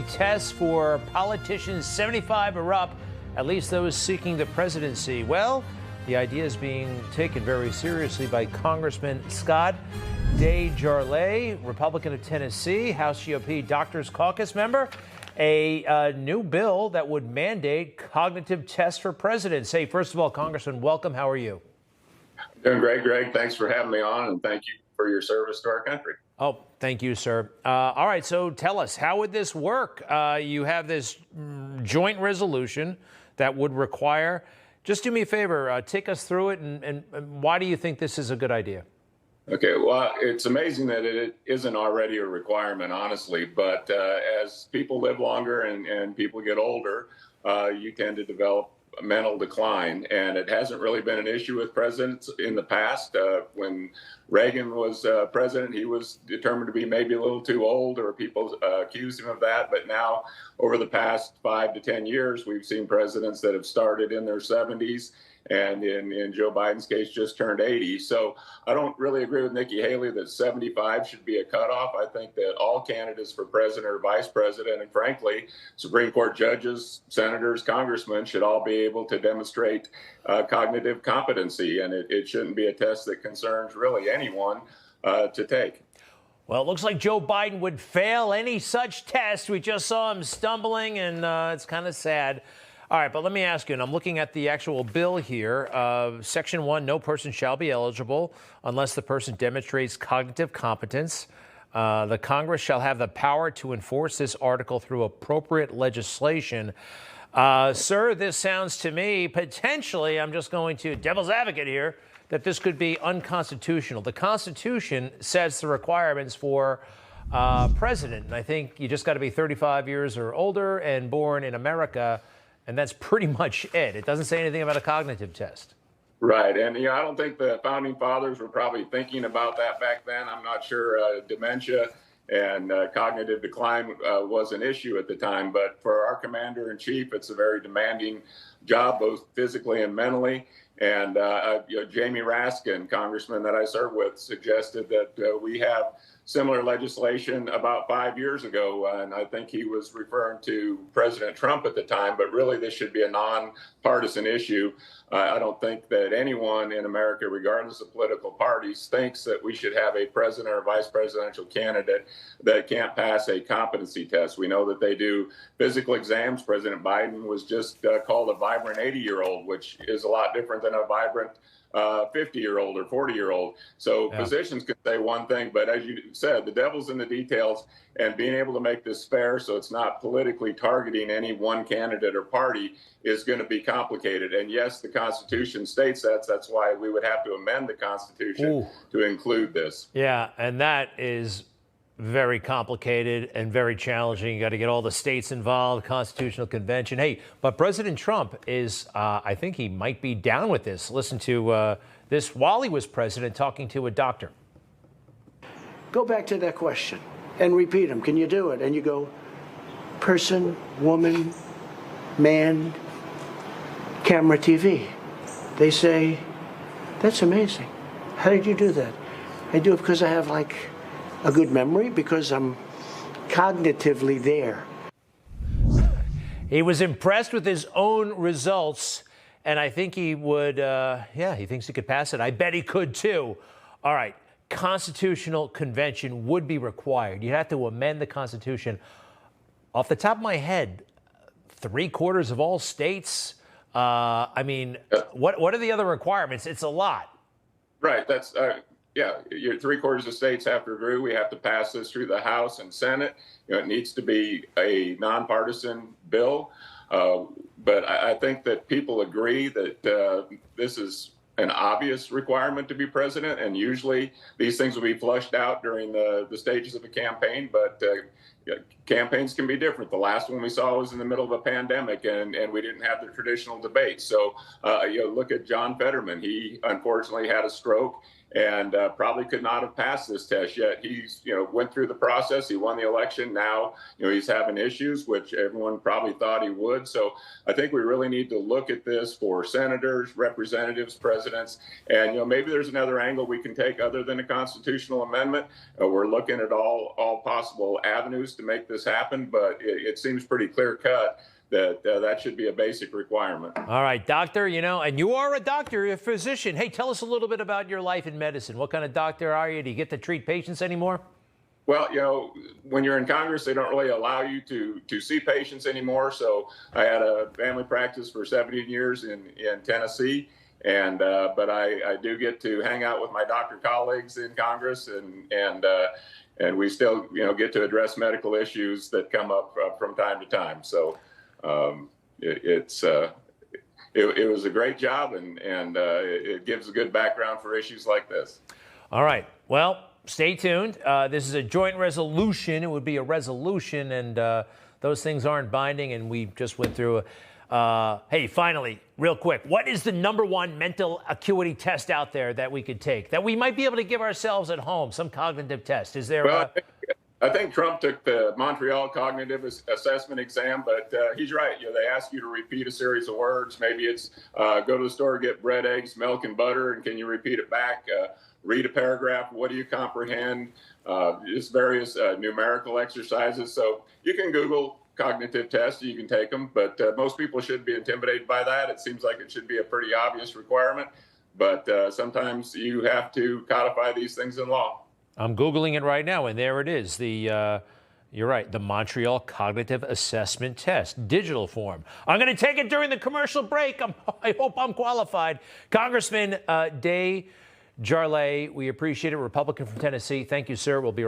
test for politicians 75 or up, at least those seeking the presidency. Well, the idea is being taken very seriously by Congressman Scott DesJarlais, Republican of Tennessee, House GOP Doctors Caucus member. A new bill that would mandate cognitive tests for presidents. Hey, first of all, Congressman, welcome. How are you? Doing great, Greg. Thanks for having me on, and thank you for your service to our country. Oh, thank you, sir. All right, so tell us, how would this work? You have this joint resolution that would require, just do me a favor, take us through it, and why do you think this is a good idea? Okay, well, it's amazing that it isn't already a requirement, honestly, but as people live longer and people get older, you tend to develop a mental decline, and it hasn't really been an issue with presidents in the past. When Reagan was president, he was determined to be maybe a little too old, or people accused him of that. But now, over the past 5 to 10 years, we've seen presidents that have started in their 70s, and in Joe Biden's case, just turned 80. So I don't really agree with Nikki Haley that 75 should be a cutoff. I think that all candidates for president or vice president, and frankly, Supreme Court judges, senators, congressmen, should all be able to demonstrate cognitive competency. And it shouldn't be a test that concerns really anyone to take. Well, it looks like Joe Biden would fail any such test. We just saw him stumbling, and it's kind of sad. All right, but let me ask you, and I'm looking at the actual bill here. Section 1, no person shall be eligible unless the person demonstrates cognitive competence. The Congress shall have the power to enforce this article through appropriate legislation. Sir, this sounds to me, potentially, I'm just going to devil's advocate here, that this could be unconstitutional. The Constitution sets the requirements for president, and I think you just got to be 35 years or older and born in America. And that's pretty much it. It doesn't say anything about a cognitive test. Right. And, I don't think the founding fathers were probably thinking about that back then. I'm not sure dementia and cognitive decline was an issue at the time. But for our commander in chief, it's a very demanding job, both physically and mentally. And Jamie Raskin, congressman that I serve with, suggested that we have similar legislation about 5 years ago, and I think he was referring to President Trump at the time, but really this should be a nonpartisan issue. I don't think that anyone in America, regardless of political parties, thinks that we should have a president or vice presidential candidate that can't pass a competency test. We know that they do physical exams. President Biden was just called a vibrant 80-year-old, which is a lot different than a vibrant 50-year-old or 40-year-old. So physicians can say one thing, but as you said, the devil's in the details, and being able to make this fair so it's not politically targeting any one candidate or party is going to be complicated. And yes, the Constitution states that. That's why we would have to amend the Constitution to include this. Yeah, and that is very complicated and very challenging. You got to get all the states involved, Constitutional Convention. Hey, but President Trump is, I think he might be down with this. Listen to this while he was president, talking to a doctor. Go back to that question and repeat them. Can you do it? And you go, person, woman, man, camera, TV. They say, that's amazing. How did you do that? I do it because I have a good memory, because I'm cognitively there. He was impressed with his own results, and I think he would, he thinks he could pass it. I bet he could, too. All right, Constitutional Convention would be required. You'd have to amend the Constitution. Off the top of my head, 3/4 of all states. What are the other requirements? It's a lot. Right, that's... your 3/4 of states have to agree. We have to pass this through the House and Senate. It needs to be a nonpartisan bill. But I think that people agree that this is an obvious requirement to be president. And usually these things will be flushed out during the stages of a campaign. But campaigns can be different. The last one we saw was in the middle of a pandemic, and we didn't have the traditional debate. So look at John Fetterman. He unfortunately had a stroke and probably could not have passed this test yet. He's, went through the process. He won the election. Now, he's having issues, which everyone probably thought he would. So I think we really need to look at this for senators, representatives, presidents, and, maybe there's another angle we can take other than a constitutional amendment. We're looking at all possible avenues to make this happen, but it seems pretty clear cut that that should be a basic requirement. All right, doctor, and you are a doctor, you're a physician. Hey, tell us a little bit about your life in medicine. What kind of doctor are you? Do you get to treat patients anymore? Well, when you're in Congress, they don't really allow you to see patients anymore. So I had a family practice for 17 years in Tennessee. But I do get to hang out with my doctor colleagues in Congress, and we still get to address medical issues that come up from time to time. So it was a great job, and it gives a good background for issues like this. All right. Well, stay tuned. This is a joint resolution. It would be a resolution, and those things aren't binding. And we just went through hey, finally, real quick, what is the #1 mental acuity test out there that we could take, that we might be able to give ourselves at home, some cognitive test? Is there? Well, I think Trump took the Montreal cognitive assessment exam, but he's right. They ask you to repeat a series of words. Maybe it's go to the store, get bread, eggs, milk, and butter, and can you repeat it back? Read a paragraph. What do you comprehend? Just various numerical exercises. So you can Google cognitive tests, you can take them, but most people shouldn't be intimidated by that. It seems like it should be a pretty obvious requirement, but sometimes you have to codify these things in law. I'm Googling it right now, and there it is. You're right, the Montreal Cognitive Assessment Test, digital form. I'm going to take it during the commercial break. I hope I'm qualified. Congressman DesJarlais, we appreciate it, Republican from Tennessee. Thank you, sir. We'll be right back.